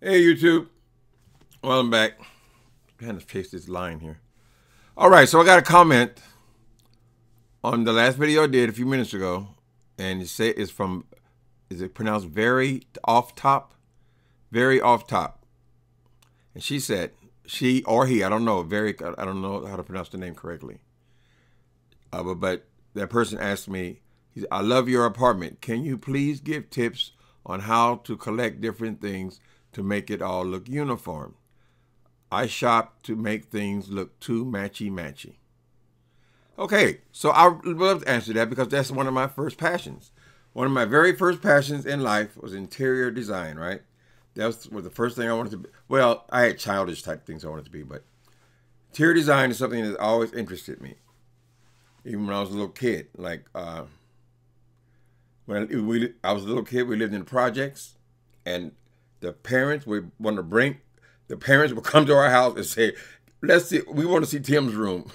Hey YouTube, well I'm back. Trying to chase this line here. All right, so I got a comment on the last video I did a few minutes ago, and it say it's from, is it pronounced very off top? Very off top. And she said, she or he, I don't know, I don't know how to pronounce the name correctly. But that person asked me, I love your apartment. Can you please give tips on how to collect different things to make it all look uniform? I shop to make things look too matchy-matchy. Okay, so I would love to answer that because that's one of my first passions. One of my very first passions in life was interior design, right? That was the first thing I wanted to be. Well, I had childish type things I wanted to be, but interior design is something that always interested me. Even when I was a little kid, like when I was a little kid, we lived in the projects, and the parents would want to bring, the parents would come to our house and say, let's see, we want to see Tim's room.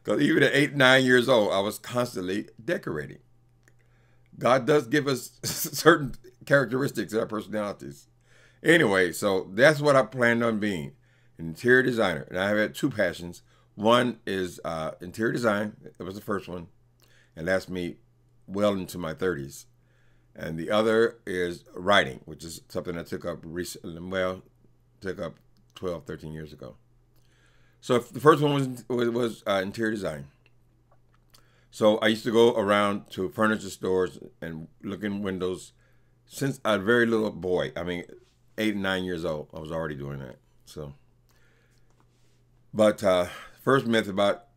Because even at 8, 9 years old, I was constantly decorating. God does give us certain characteristics of our personalities. Anyway, so that's what I planned on being, an interior designer. And I have had two passions. One is interior design. It was the first one. And that's me well into my 30s. And the other is writing, which is something I took up recently, well, took up 12, 13 years ago. So the first one was interior design. So I used to go around to furniture stores and look in windows since a very little boy. I mean, 8 and 9 years old, I was already doing that. So, but first myth about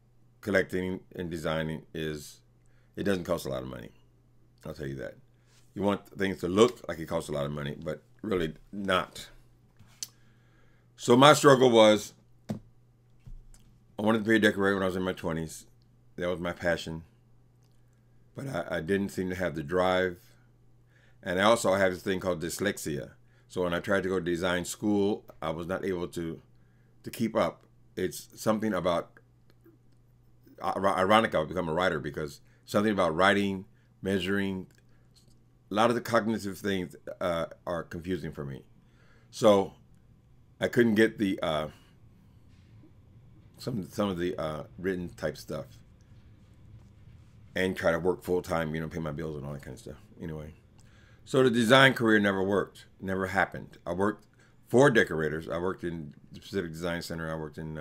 collecting and designing is it doesn't cost a lot of money. I'll tell you that. You want things to look like it costs a lot of money, but really not. So my struggle was, I wanted to be a decorator when I was in my 20s. That was my passion. But I didn't seem to have the drive. And I also have this thing called dyslexia. So when I tried to go to design school, I was not able to keep up. It's something about, ironic, I've become a writer because something about writing, measuring, a lot of the cognitive things are confusing for me. So I couldn't get the some of the written type stuff and try to work full time, you know, pay my bills and all that kind of stuff. Anyway, so the design career never worked, never happened. I worked for decorators. I worked in the Pacific Design Center. I worked in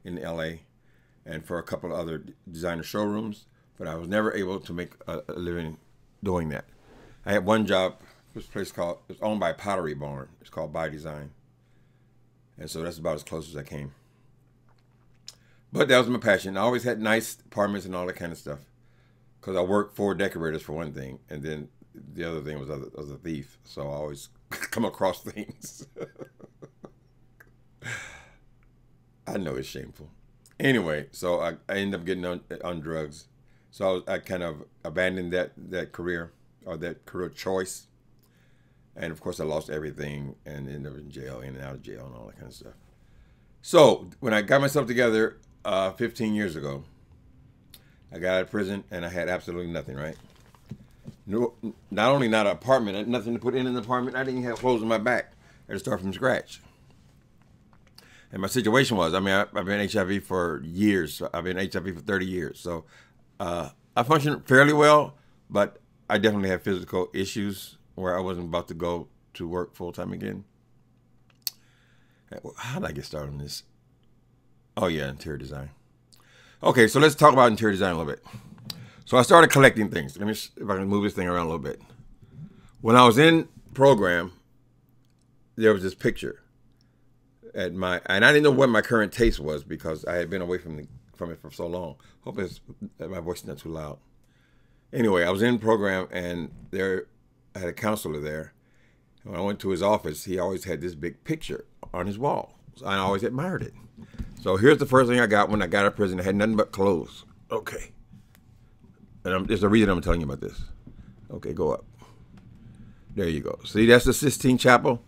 LA and for a couple of other designer showrooms, but I was never able to make a living doing that. I had one job, this place called, it's owned by Pottery Barn. It's called By Design. And so that's about as close as I came. But that was my passion. I always had nice apartments and all that kind of stuff. Because I worked for decorators for one thing. And then the other thing was I was a thief. So I always come across things. I know it's shameful. Anyway, so I ended up getting on drugs. So I kind of abandoned that career. Or that career choice. And of course I lost everything and ended up in jail, in and out of jail and all that kind of stuff. So when I got myself together 15 years ago, I got out of prison and I had absolutely nothing, right? No, not only not an apartment, I had nothing to put in an apartment, I didn't even have clothes on my back. I had to start from scratch. And my situation was, I mean, I've been HIV for years. I've been HIV for 30 years. So I functioned fairly well, but I definitely had physical issues where I wasn't about to go to work full time again. How did I get started on this? Oh yeah, interior design. Okay, so let's talk about interior design a little bit. So I started collecting things. Let me see if I can move this thing around a little bit. When I was in program, there was this picture at my, and I didn't know what my current taste was because I had been away from it for so long. Hope my voice is not too loud. Anyway, I was in program and I had a counselor there. And when I went to his office, he always had this big picture on his wall. So I always admired it. So here's the first thing I got when I got out of prison. I had nothing but clothes. Okay. And there's a reason I'm telling you about this. Okay, go up. There you go. See, that's the Sistine Chapel.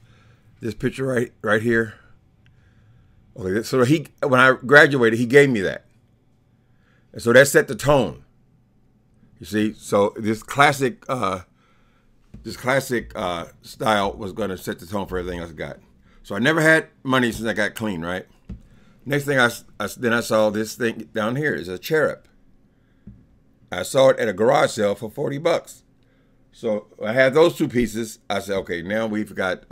This picture right here. Okay, so when I graduated, he gave me that. And so that set the tone. You see, so this classic this classic style was going to set the tone for everything else I got. So I never had money since I got clean, right? Next thing then I saw this thing down here. It's a cherub. I saw it at a garage sale for $40. So I had those two pieces. I said, okay, now we've got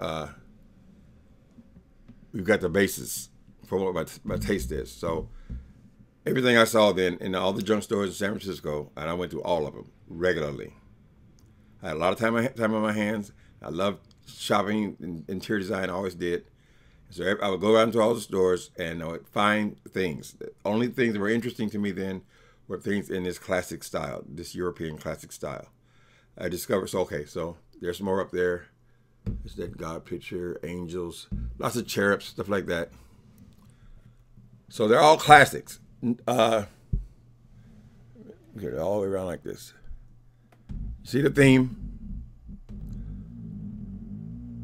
the basis for what my taste is. So everything I saw then in all the junk stores in San Francisco, and I went to all of them regularly. I had a lot of time on my hands. I loved shopping and interior design. I always did. So I would go out into all the stores and I would find things. The only things that were interesting to me then were things in this classic style, this European classic style. I discovered, so there's some more up there. There's that God picture, angels, lots of cherubs, stuff like that. So they're all classics. Get it all the way around like this. See the theme?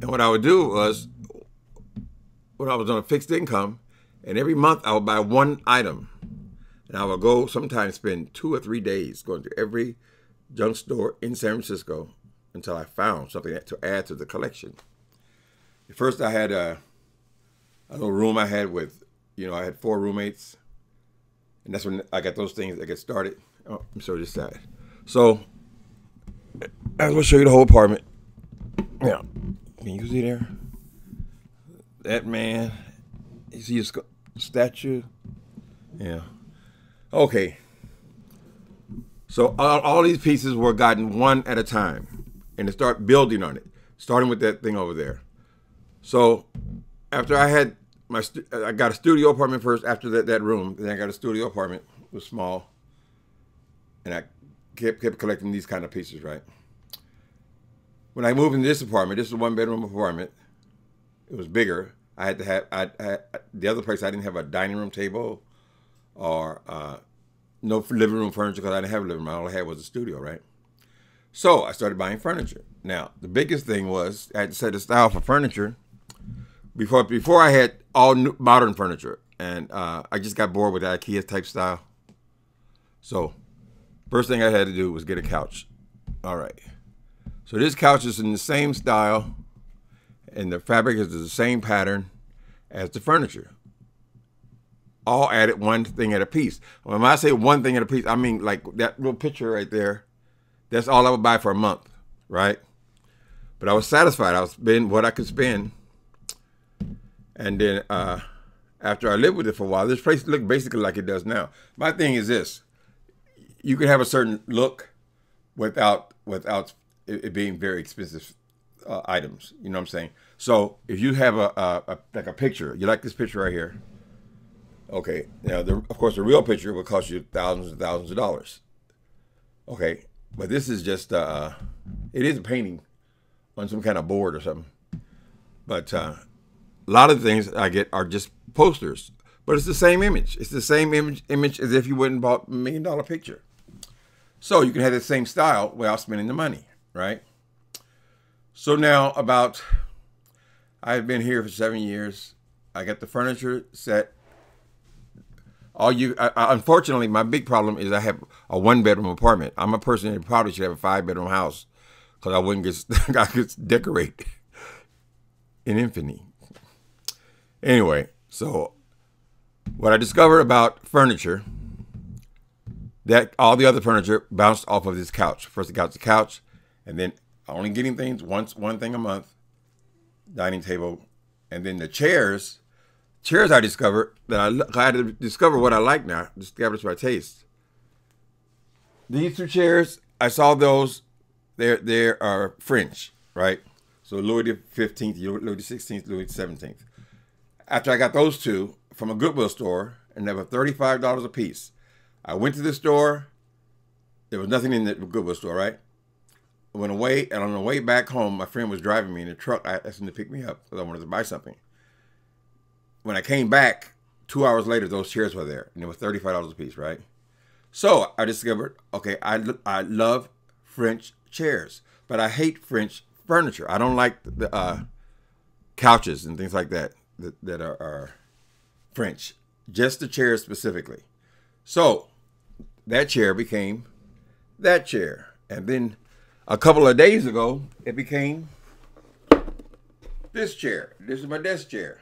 And what I would do was, when I was on a fixed income, and every month I would buy one item. And I would go sometimes spend 2 or 3 days going to every junk store in San Francisco until I found something to add to the collection. At first I had a little room I had with, I had 4 roommates. And that's when I got those things that get started. Oh, I'm sorry, this side. So, I will show you the whole apartment. Yeah. Can you see there? That man. You see his statue? Yeah. Okay. So, all these pieces were gotten one at a time. And to start building on it. Starting with that thing over there. So, after I had I got a studio apartment first after that room. Then I got a studio apartment. It was small. And I kept collecting these kind of pieces, right? When I moved into this apartment, this is a 1-bedroom apartment. It was bigger. I had to have, the other place I didn't have a dining room table or no living room furniture because I didn't have a living room. All I had was a studio, right? So I started buying furniture. Now, the biggest thing was I had to set a style for furniture. Before I had all new, modern furniture, and I just got bored with the IKEA type style. So, first thing I had to do was get a couch. All right. So this couch is in the same style, and the fabric is the same pattern as the furniture. All added one thing at a piece. When I say one thing at a piece, I mean like that little picture right there. That's all I would buy for a month, right? But I was satisfied. I was spending what I could spend. And then after I lived with it for a while, this place looked basically like it does now. My thing is this. You can have a certain look without it being very expensive items. You know what I'm saying? So if you have like a picture, you like this picture right here. Okay. Now, of course, the real picture will cost you thousands and thousands of dollars. Okay. But this is just, it is a painting on some kind of board or something. But a lot of the things I get are just posters. But it's the same image. It's the same image as if you went and bought a $1 million picture. So you can have the same style without spending the money, right? So now I've been here for 7 years. I got the furniture set. Unfortunately, my big problem is I have a 1-bedroom apartment. I'm a person that probably should have a 5-bedroom house because I could decorate in infinity. Anyway, so what I discovered about furniture, that all the other furniture bounced off of this couch. First, I got the couch, and then only getting things one thing a month, dining table, and then the chairs. Chairs I discovered that I had to discover what I like now. Discover my taste. These 2 chairs, I saw those. They are French, right? So Louis the 15th, Louis the 16th, Louis the 17th. After I got those 2 from a Goodwill store, and they were $35 a piece. I went to the store. There was nothing in the Goodwill store, right? I went away, and on the way back home, my friend was driving me in a truck. I asked him to pick me up because I wanted to buy something. When I came back, 2 hours later, those chairs were there, and it was $35 a piece, right? So I discovered, okay, I love French chairs, but I hate French furniture. I don't like the couches and things like that are French. Just the chairs specifically. So that chair became that chair. And then a couple of days ago, it became this chair. This is my desk chair.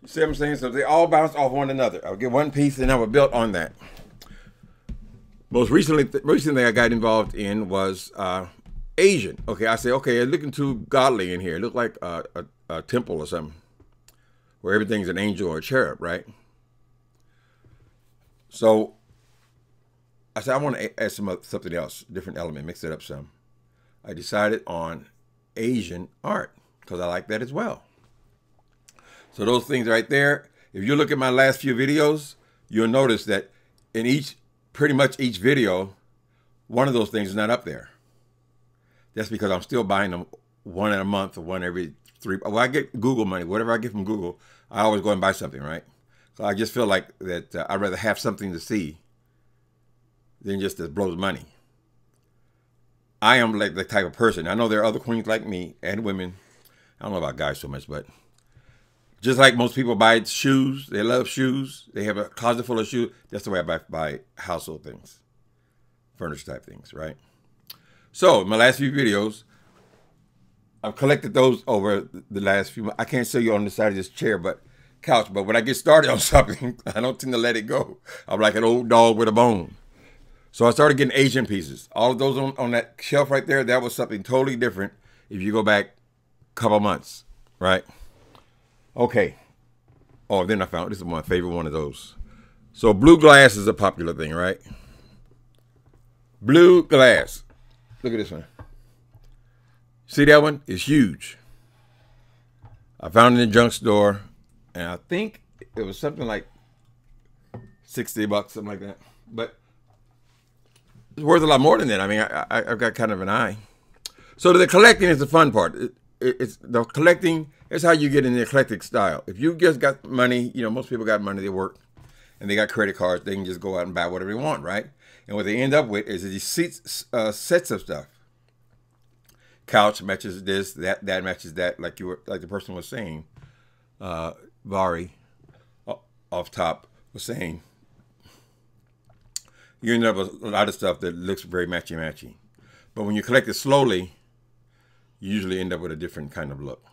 You see what I'm saying? So they all bounce off one another. I'll get one piece and I was built on that. Most recently I got involved in was Asian. Okay, I said, okay, it's looking too godly in here. It looked like a temple or something, where everything's an angel or a cherub, right? So I said, I want to add something else, different element, mix it up some. I decided on Asian art because I like that as well. So those things right there, if you look at my last few videos, you'll notice that in pretty much each video, one of those things is not up there. That's because I'm still buying them one a month or one every 3. Well, I get Google money. Whatever I get from Google, I always go and buy something, right? So I just feel like that I'd rather have something to see than just to blow money. I am like the type of person. I know there are other queens like me and women. I don't know about guys so much, but just like most people buy shoes, they love shoes. They have a closet full of shoes. That's the way I buy household things, furniture type things, right? So in my last few videos, I've collected those over the last few months. I can't show you on the side of this chair, couch, but when I get started on something, I don't tend to let it go. I'm like an old dog with a bone. So I started getting Asian pieces. All of those on that shelf right there, that was something totally different if you go back a couple months, right? Okay. Oh, then I found, this is my favorite one of those. So blue glass is a popular thing, right? Blue glass. Look at this one. See that one? It's huge. I found it in the junk store, and I think it was something like $60, something like that. But it's worth a lot more than that. I mean, I've got kind of an eye. So the collecting is the fun part. It's the collecting is how you get in the eclectic style. If you just got money, you know, most people got money, they work, and they got credit cards, they can just go out and buy whatever they want, right? And what they end up with is these sets of stuff. Couch matches this, that matches that, like the person was saying. Vari, off top, was saying. You end up with a lot of stuff that looks very matchy-matchy. But when you collect it slowly, you usually end up with a different kind of look.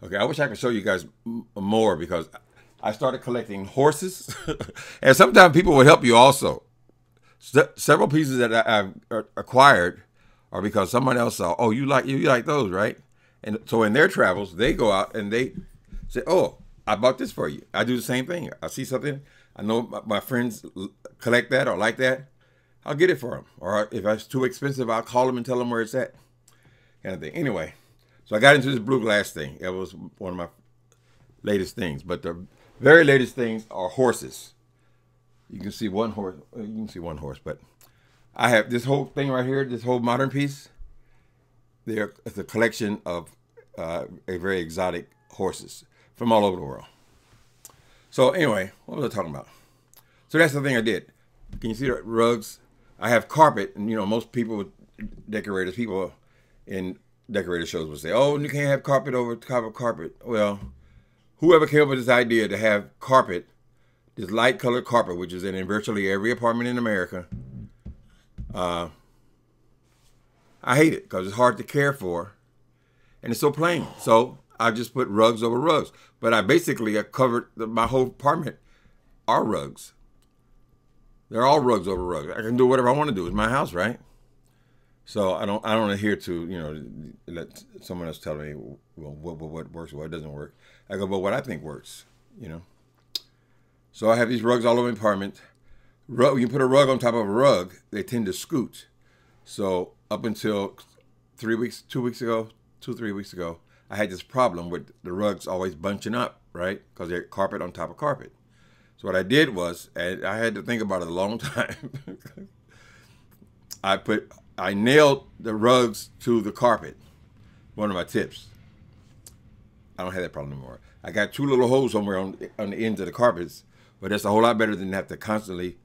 Okay, I wish I could show you guys more because I started collecting horses. And sometimes people will help you also. Several pieces that I've acquired are because someone else saw, oh, you like those, right? And so in their travels, they go out and they say, oh, I bought this for you. I do the same thing. I see something. I know my friends collect that or like that. I'll get it for them. Or if it's too expensive, I'll call them and tell them where it's at. Kind of thing. Anyway, so I got into this blue glass thing. It was one of my latest things. But the very latest things are horses. You can see one horse. You can see one horse, but I have this whole thing right here, this whole modern piece. It's a collection of a very exotic horses from all over the world. So anyway, what was I talking about? So that's the thing I did. Can you see the rugs? I have carpet, and you know most people, decorators, people in decorator shows would say, "Oh, you can't have carpet over top of carpet." Well, whoever came up with this idea to have carpet, this light colored carpet, which is in virtually every apartment in America, I hate it because it's hard to care for, and it's so plain. So I just put rugs over rugs. But I basically covered my whole apartment are rugs. They're all rugs over rugs. I can do whatever I want to do. It's my house, right? So I don't adhere to, you know, let someone else tell me what works, what doesn't work. I go, but what I think works, you know. So I have these rugs all over the apartment. You put a rug on top of a rug, they tend to scoot. So up until 3 weeks, 2 weeks ago, 3 weeks ago, I had this problem with the rugs always bunching up, right? Because they're carpet on top of carpet. So what I did was, and I had to think about it a long time. I nailed the rugs to the carpet. One of my tips. I don't have that problem anymore. I got 2 little holes somewhere on the ends of the carpets, but that's a whole lot better than have to constantly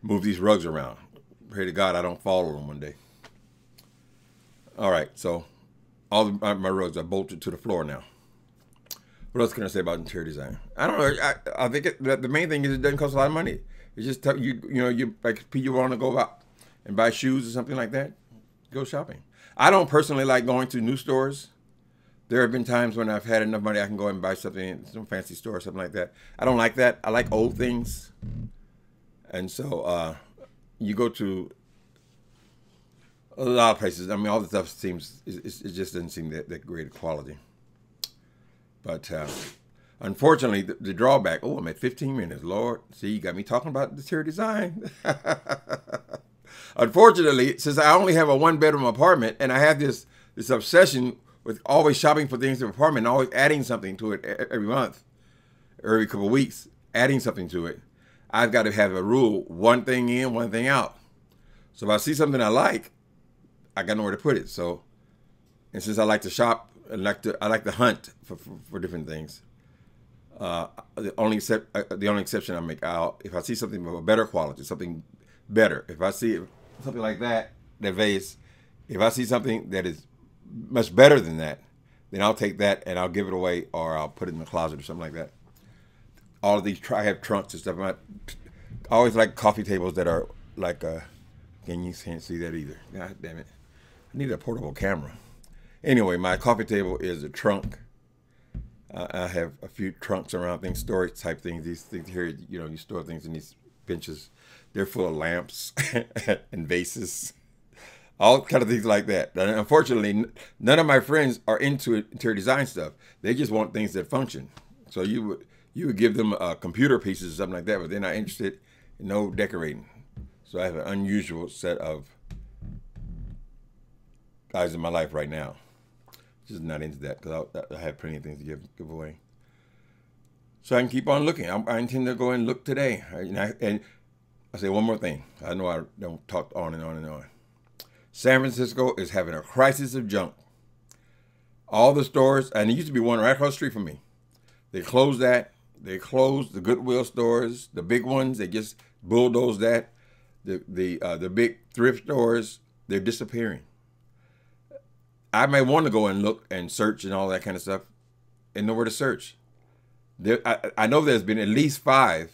move these rugs around. Pray to God I don't fall on them one day. All right, so all my rugs are bolted to the floor now. What else can I say about interior design? I don't know. I think the main thing is it doesn't cost a lot of money. It's just you know, like people want to go out and buy shoes or something like that. go shopping. I don't personally like going to new stores. There have been times when I've had enough money I can go and buy something in some fancy store or something like that. I don't like that. I like old things. And so you go to a lot of places. I mean, all the stuff seems, it just doesn't seem that great quality. But unfortunately, the drawback, oh, I'm at 15 minutes. Lord, see, you got me talking about interior design. Unfortunately, since I only have a one-bedroom apartment and I have this obsession with always shopping for things in the apartment and always adding something to it every month, every couple of weeks, adding something to it, I've got to have a rule, one thing in, one thing out. So if I see something I like, I got nowhere to put it. So, and since I like to shop, I like to hunt for different things. The only exception I make out, if I see something of a better quality, something better. If I see something like that vase, if I see something that is much better than that, then I'll take that and I'll give it away, or I'll put it in the closet or something like that. All of these, I have trunks and stuff. I always like coffee tables that are like, again, you can't see that either. God damn it. I need a portable camera. Anyway, my coffee table is a trunk. I have a few trunks around things, storage type things. These things here, you store things in these benches. They're full of lamps and vases, all kind of things like that. And unfortunately, none of my friends are into interior design stuff. They just want things that function. So you would give them computer pieces or something like that, but they're not interested in no decorating. So I have an unusual set of guys in my life right now. Just not into that because I have plenty of things to give away. So I can keep on looking. I intend to go and look today. And I say one more thing. I know I don't talk on and on and on. San Francisco is having a crisis of junk. All the stores, and there used to be one right across the street from me. They closed that. They closed the Goodwill stores, the big ones. They just bulldozed that. The big thrift stores, they're disappearing. I may want to go and look and search and all that kind of stuff, and nowhere to search. I know there's been at least 5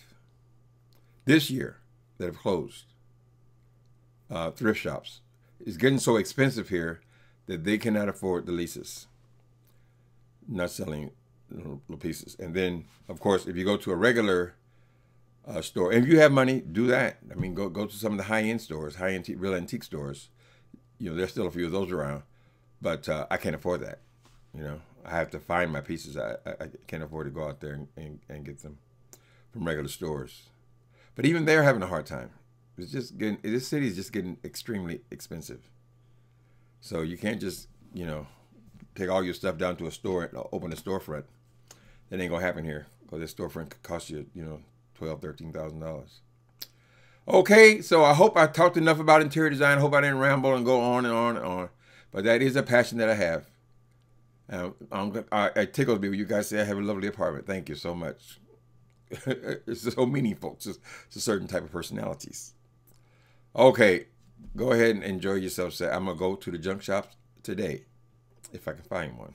this year that have closed. Thrift shops. It's getting so expensive here that they cannot afford the leases. Not selling little pieces. And then, of course, if you go to a regular store, and if you have money, do that. I mean, go to some of the high-end stores, high-end real antique stores. There's still a few of those around. But I can't afford that. I have to find my pieces. I can't afford to go out there and get them from regular stores. But even they're having a hard time. It's just this city is just getting extremely expensive. So you can't just, take all your stuff down to a store and open a storefront. That ain't gonna happen here, because this storefront could cost you, $12,000, $13,000. Okay, so I hope I talked enough about interior design. I hope I didn't ramble and go on and on and on. But that is a passion that I have. It tickles me when you guys say I have a lovely apartment. Thank you so much. It's so meaningful to certain type of personalities. Okay, go ahead and enjoy yourself. I'm going to go to the junk shops today, if I can find one.